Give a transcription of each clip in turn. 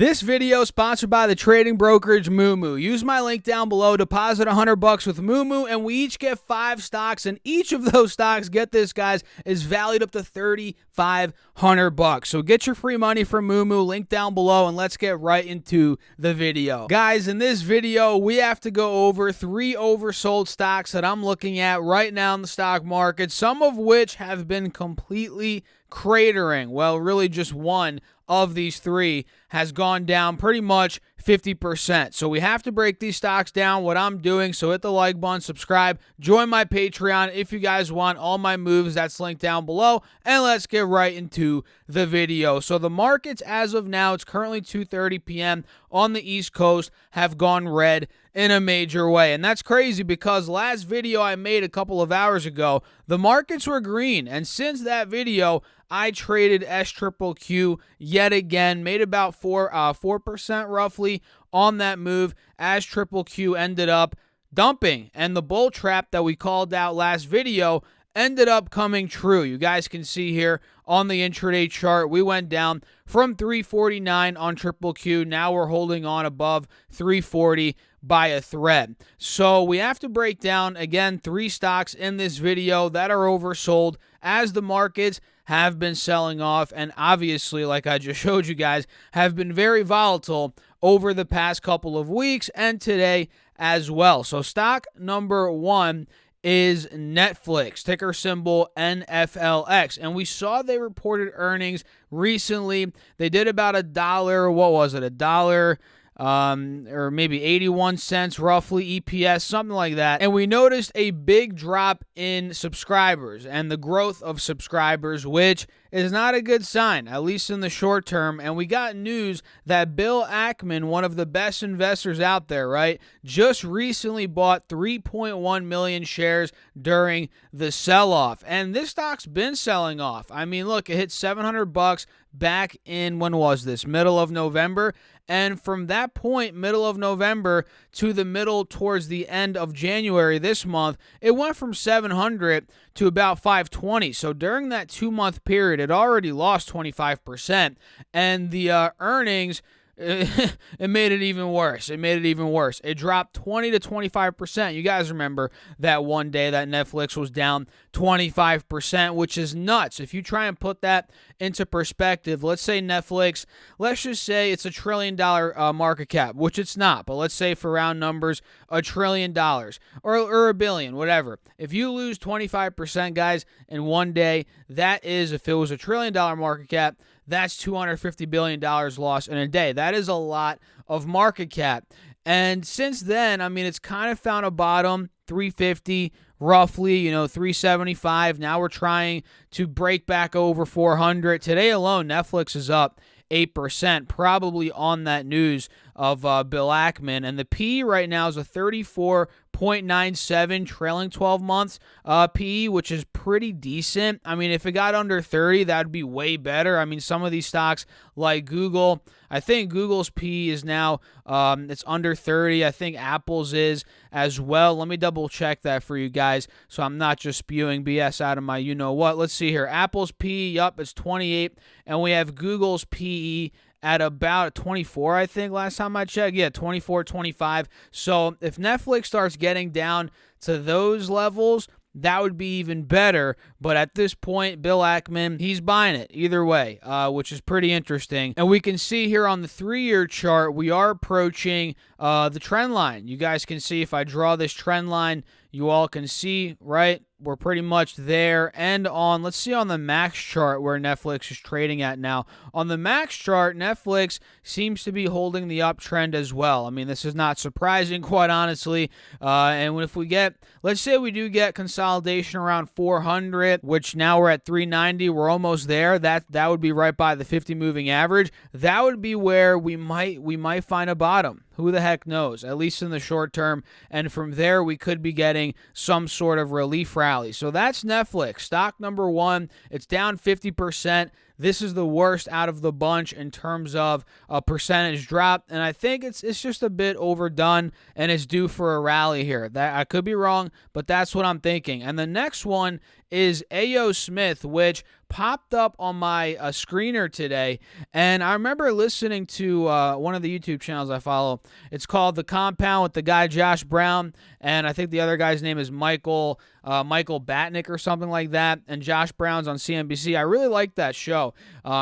This video is sponsored by the trading brokerage Moomoo. Use my link down below, deposit $100 with Moomoo, and we each get 5 stocks, and each of those stocks, get this guys, is valued up to $3,500. So get your free money from Moomoo, link down below, and let's get right into the video. Guys, in this video, we have to go over 3 oversold stocks that I'm looking at right now in the stock market, some of which have been completely cratering. Well, really just one of these 3 has gone down pretty much 50%. So we have to break these stocks down, what I'm doing. So hit the like button, subscribe, join my Patreon if you guys want all my moves. That's linked down below. And let's get right into the video. So the markets as of now, it's currently 2:30 p.m. on the East Coast, have gone red in a major way. And that's crazy because last video I made a couple of hours ago, the markets were green. And since that video, I traded SQQQ yet again, made about 4% roughly on that move as QQQ ended up dumping. And the bull trap that we called out last video ended up coming true. You guys can see here on the intraday chart, we went down from 349 on QQQ. Now we're holding on above 340 by a thread. So we have to break down, again, 3 stocks in this video that are oversold as the markets have been selling off, and obviously, like I just showed you guys, have been very volatile over the past couple of weeks and today as well. So stock number 1 is Netflix, ticker symbol NFLX. And we saw they reported earnings recently. They did about $1, what was it, $1 or maybe 81 cents roughly EPS, something like that. And we noticed a big drop in subscribers and the growth of subscribers, which is not a good sign, at least in the short term. And we got news that Bill Ackman, one of the best investors out there, right, just recently bought 3.1 million shares during the sell-off. And this stock's been selling off. I mean, look, it hit $700 back in, when was this? Middle of November. And from that point, middle of November to the middle towards the end of January this month, it went from 700 to about 520. So during that 2-month period, it already lost 25%. And the earnings, it made it even worse. It dropped 20 to 25%. You guys remember that one day that Netflix was down 25%, which is nuts. If you try and put that into perspective, let's say Netflix, let's just say it's $1 trillion market cap, which it's not, but let's say for round numbers, $1 trillion or $1 billion, whatever. If you lose 25%, guys, in one day, that is, if it was $1 trillion market cap, that's $250 billion lost in a day. That is a lot of market cap. And since then, I mean, it's kind of found a bottom, 350 roughly, 375. Now we're trying to break back over 400. Today alone, Netflix is up 8%, probably on that news of Bill Ackman. And the P right now is a 34.97 trailing 12 months PE, which is pretty decent. I mean, if it got under 30, that would be way better. I mean, some of these stocks like Google, I think Google's PE is now, it's under 30. I think Apple's is as well. Let me double check that for you guys so I'm not just spewing BS out of my you-know-what. Let's see here. Apple's PE, yup, it's 28. And we have Google's PE at about 24, I think, last time I checked. Yeah, 24, 25. So if Netflix starts getting down to those levels, that would be even better. But at this point, Bill Ackman, he's buying it either way, which is pretty interesting. And we can see here on the 3-year chart, we are approaching the trend line. You guys can see if I draw this trend line, you all can see, right? We're pretty much there. And on, let's see on the max chart where Netflix is trading at now. On the max chart, Netflix seems to be holding the uptrend as well. I mean, this is not surprising, quite honestly. And if we get, let's say we do get consolidation around 400, which now we're at 390, we're almost there. That would be right by the 50 moving average. That would be where we might find a bottom. Who the heck knows, at least in the short term. And from there, we could be getting some sort of relief rally. So that's Netflix. Stock number 1, it's down 50%. This is the worst out of the bunch in terms of a percentage drop, and I think it's just a bit overdone, and it's due for a rally here. That I could be wrong, but that's what I'm thinking. And the next one is A.O. Smith, which popped up on my screener today, and I remember listening to one of the YouTube channels I follow. It's called The Compound with the guy Josh Brown, and I think the other guy's name is Michael Batnick or something like that, and Josh Brown's on CNBC. I really like that show.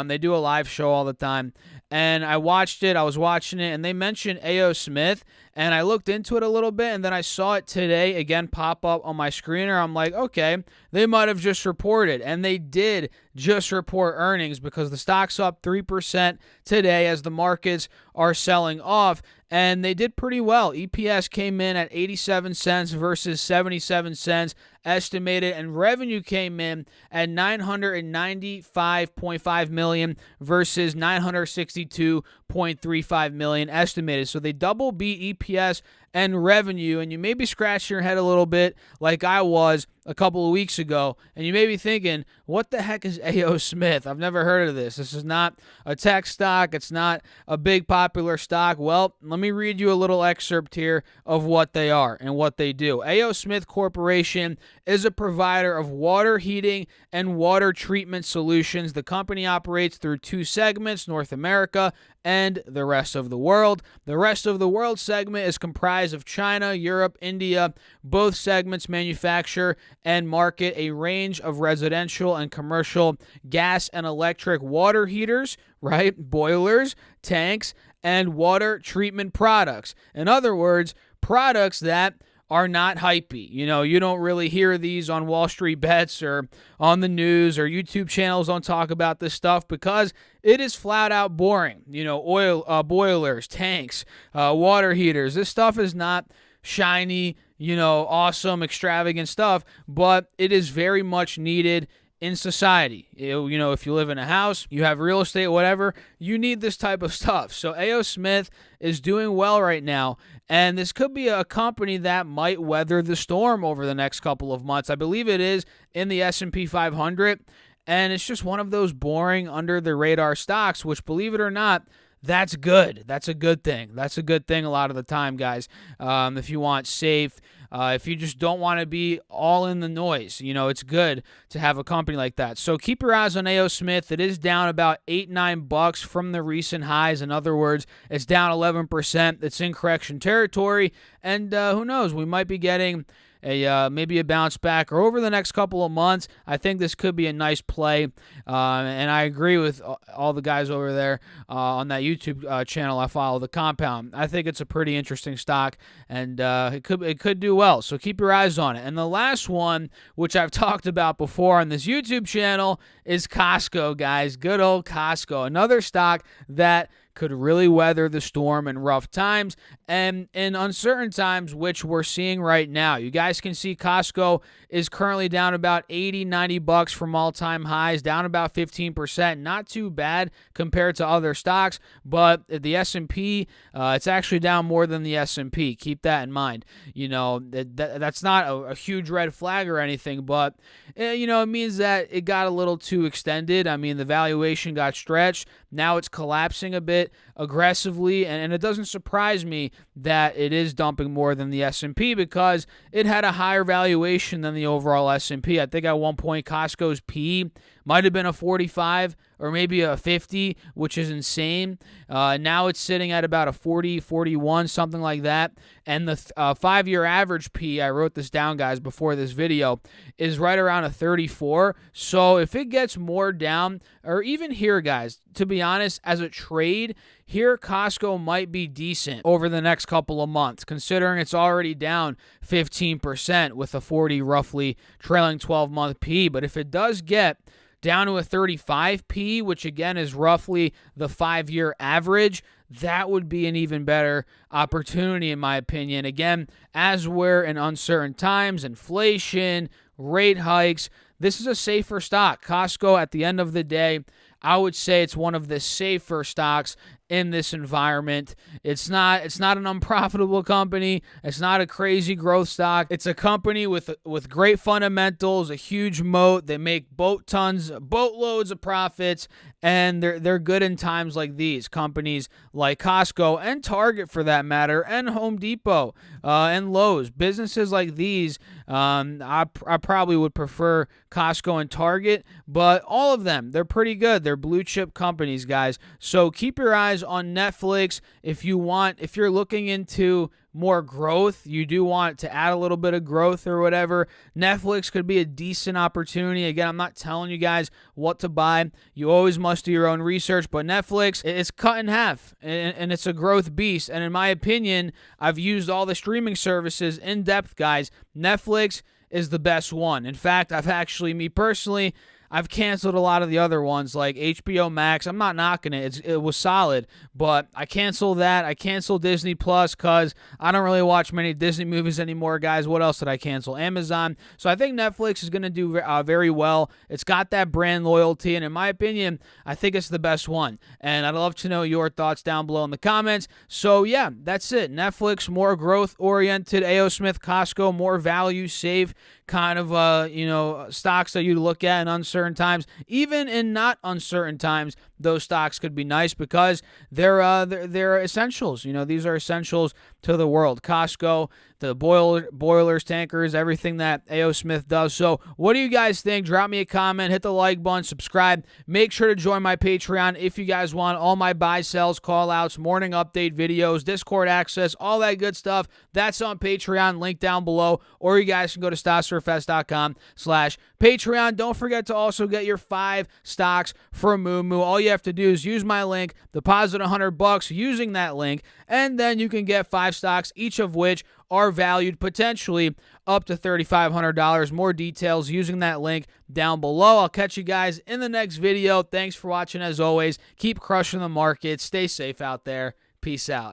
They do a live show all the time, and I watched it. I was watching it, and they mentioned A.O. Smith, and I looked into it a little bit, and then I saw it today again pop up on my screener. I'm like, okay, they might have just reported, and they did just report earnings because the stock's up 3% today as the markets are selling off, and they did pretty well. EPS came in at 87 cents versus 77 cents estimated, and revenue came in at $995.5 million versus $962.35 million estimated. So they double beat EPS and revenue, and you may be scratching your head a little bit like I was a couple of weeks ago, and you may be thinking, what the heck is A.O. Smith? I've never heard of this. This is not a tech stock. It's not a big popular stock. Well, let me read you a little excerpt here of what they are and what they do. A.O. Smith Corporation is a provider of water heating and water treatment solutions. The company operates through two segments, North America and the rest of the world. The rest of the world segment is comprised of China, Europe, India. Both segments manufacture and market a range of residential and commercial gas and electric water heaters, right? Boilers, tanks, and water treatment products. In other words, products that are not hypey. You know, you don't really hear these on Wall Street Bets or on the news, or YouTube channels don't talk about this stuff because it is flat out boring. You know, boilers, tanks, water heaters. This stuff is not shiny, awesome, extravagant stuff, but it is very much needed in society. If you live in a house, you have real estate, whatever, you need this type of stuff. So A.O. Smith is doing well right now, and this could be a company that might weather the storm over the next couple of months. I believe it is in the S&P 500, and it's just one of those boring, under-the-radar stocks, which, believe it or not, that's good. That's a good thing. That's a good thing a lot of the time, guys. If you want safe, if you just don't want to be all in the noise, it's good to have a company like that. So keep your eyes on A.O. Smith. It is down about $8-9 from the recent highs. In other words, it's down 11%. It's in correction territory, and who knows? We might be getting maybe a bounce back, or over the next couple of months. I think this could be a nice play, and I agree with all the guys over there on that YouTube channel I follow, The Compound. I think it's a pretty interesting stock, and it could do well, so keep your eyes on it. And the last one, which I've talked about before on this YouTube channel, is Costco, guys. Good old Costco, another stock that could really weather the storm in rough times and in uncertain times, which we're seeing right now. You guys can see Costco is currently down about $80-90 from all-time highs, down about 15%. Not too bad compared to other stocks, but the S&P, it's actually down more than the S&P. Keep that in mind. That's not a huge red flag or anything, but it means that it got a little too extended. I mean, the valuation got stretched. Now it's collapsing a bit aggressively, and it doesn't surprise me that it is dumping more than the S&P because it had a higher valuation than the overall S&P. I think at one point Costco's P might have been a 45 or maybe a 50, which is insane. Now it's sitting at about a 40, 41, something like that. And the 5-year average P, I wrote this down, guys, before this video, is right around a 34. So if it gets more down, or even here, guys, to be honest, as a trade, here Costco might be decent over the next couple of months, considering it's already down 15% with a 40 roughly trailing 12-month P. But if it does get down to a 35 P, which again is roughly the 5-year average, that would be an even better opportunity, in my opinion. Again, as we're in uncertain times, inflation, rate hikes, this is a safer stock. Costco, at the end of the day, I would say it's one of the safer stocks in this environment. It's not an unprofitable company. It's not a crazy growth stock. It's a company with great fundamentals, a huge moat. They make boatloads of profits, and they're good in times like these. Companies like Costco and Target, for that matter, and Home Depot and Lowe's. Businesses like these, I probably would prefer Costco and Target, but all of them, they're pretty good. They're blue chip companies, guys. So keep your eyes on Netflix if you're looking into more growth, you do want to add a little bit of growth or whatever, Netflix could be a decent opportunity. Again, I'm not telling you guys what to buy. You always must do your own research, but Netflix is cut in half, and it's a growth beast. And in my opinion, I've used all the streaming services in depth, guys. Netflix is the best one. In fact, me personally, I've canceled a lot of the other ones like HBO Max. I'm not knocking it. It was solid, but I canceled that. I canceled Disney Plus because I don't really watch many Disney movies anymore, guys. What else did I cancel? Amazon. So I think Netflix is going to do very well. It's got that brand loyalty, and in my opinion, I think it's the best one. And I'd love to know your thoughts down below in the comments. So yeah, that's it. Netflix, more growth-oriented. A.O. Smith, Costco, more value, safe kind of stocks that you look at in uncertain times. Even in not uncertain times, those stocks could be nice because they're essentials. These are essentials to the world. Costco, the boilers, tankers, everything that A.O. Smith does. So what do you guys think? Drop me a comment, hit the like button, subscribe. Make sure to join my Patreon if you guys want all my buy, sells, call outs, morning update videos, Discord access, all that good stuff. That's on Patreon, link down below, or you guys can go to stocksurfest.com/Patreon. Don't forget to also get your 5 stocks for Moo. All you have to do is use my link, deposit $100 using that link, and then you can get 5 stocks, each of which are valued potentially up to $3,500. More details using that link down below. I'll catch you guys in the next video. Thanks for watching as always. Keep crushing the market. Stay safe out there. Peace out.